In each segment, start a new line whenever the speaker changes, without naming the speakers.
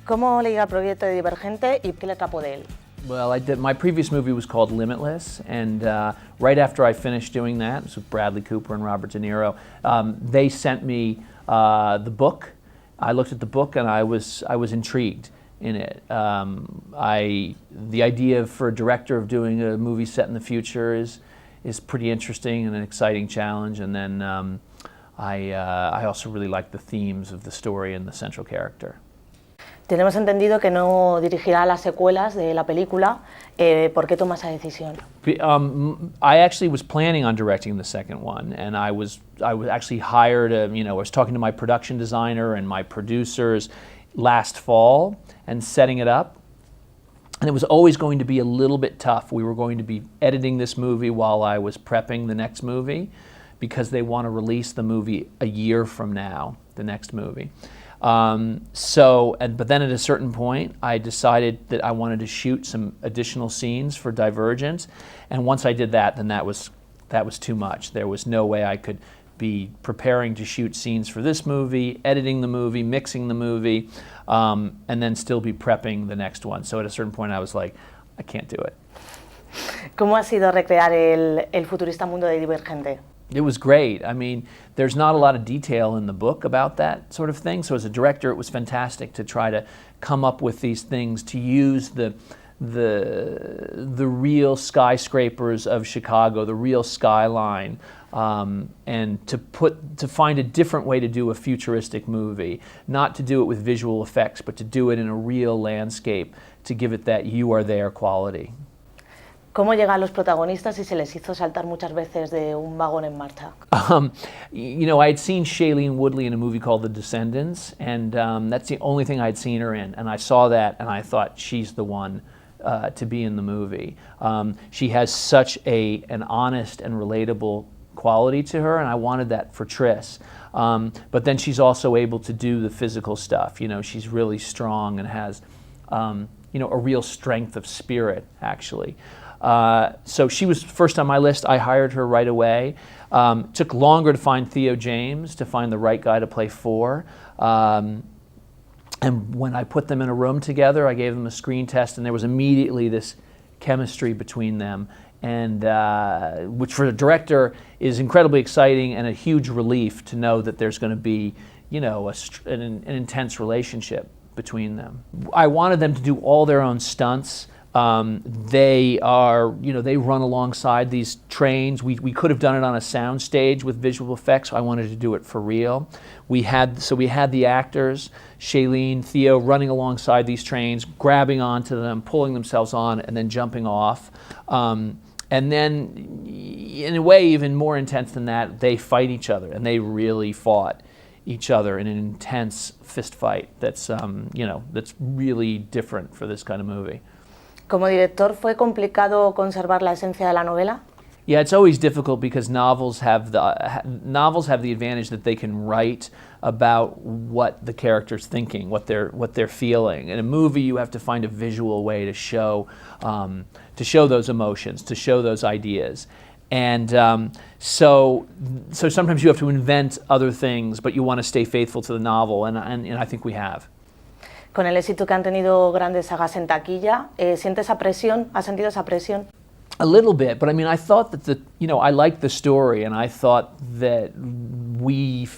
¿Cómo le llega el proyecto de Divergente y qué le atrapó de él?
Well, my previous movie was called Limitless, and right after I finished doing that, it was with Bradley Cooper and Robert De Niro, they sent me the book. I looked at the book and I was intrigued in it. The idea for a director of doing a movie set in the future is pretty interesting and an exciting challenge, and then I also really like the themes of the story and the central character.
Tenemos entendido que no dirigirá las secuelas de la película. ¿Por qué toma esa decisión?
I actually was planning on directing the second one, and I was actually hired. I was talking to my production designer and my producers last fall and setting it up. And it was always going to be a little bit tough. We were going to be editing this movie while I was prepping the next movie, because they want to release the movie a year from now, the next movie. But then at a certain point, I decided that I wanted to shoot some additional scenes for Divergente, and once I did that, then that was too much. There was no way I could be preparing to shoot scenes for this movie, editing the movie, mixing the movie, and then still be prepping the next one. So at a certain point, I was like, I can't do it.
¿Cómo ha sido recrear el futurista mundo de Divergente?
It was great. I mean, there's not a lot of detail in the book about that sort of thing. So as a director, it was fantastic to try to come up with these things, to use the real skyscrapers of Chicago, the real skyline, and to find a different way to do a futuristic movie, not to do it with visual effects, but to do it in a real landscape, to give it that you are there quality.
¿Cómo llegan los protagonistas y se les hizo saltar muchas veces de un vagón en marcha?
I had seen Shailene Woodley in a movie called The Descendants, and that's the only thing I'd seen her in. And I saw that, and I thought, she's the one to be in the movie. She has such an honest and relatable quality to her, and I wanted that for Triss. But then she's also able to do the physical stuff. She's really strong and has a real strength of spirit, actually. So she was first on my list. I hired her right away. Took longer to find Theo James, to find the right guy to play For. And when I put them in a room together, I gave them a screen test, and there was immediately this chemistry between them, and which for the director is incredibly exciting and a huge relief to know that there's going to be, an intense relationship between them. I wanted them to do all their own stunts. They run alongside these trains. We could have done it on a sound stage with visual effects. So I wanted to do it for real. We had the actors, Shailene, Theo, running alongside these trains, grabbing onto them, pulling themselves on, and then jumping off. And then, in a way, even more intense than that, they fight each other, and they really fought each other in an intense fist fight. That's really different for this kind of movie.
Como director, ¿fue complicado conservar la esencia de la novela?
Yeah, it's always difficult because novels have the advantage that they can write about what the character's thinking, what they're feeling. In a movie, you have to find a visual way to show those emotions, to show those ideas. And so sometimes you have to invent other things, but you want to stay faithful to the novel, and I think we have.
Con el éxito que han tenido grandes sagas en taquilla, ¿siente esa presión? ¿Ha sentido esa presión?
A little bit, but I mean, I thought that I liked the story, and I thought that we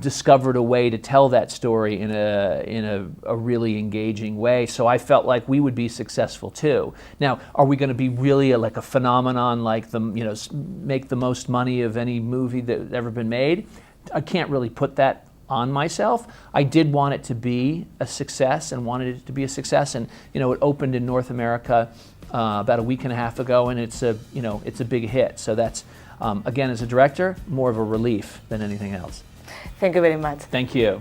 discovered a way to tell that story in a really engaging way. So I felt like we would be successful too. Now, are we going to be really like a phenomenon, like make the most money of any movie that's ever been made? I can't really put that on myself. I did want it to be a success, and wanted it to be a success, and it opened in North America about a week and a half ago, and it's a big hit. So that's again, as a director, more of a relief than anything else.
Thank you very much.
Thank you.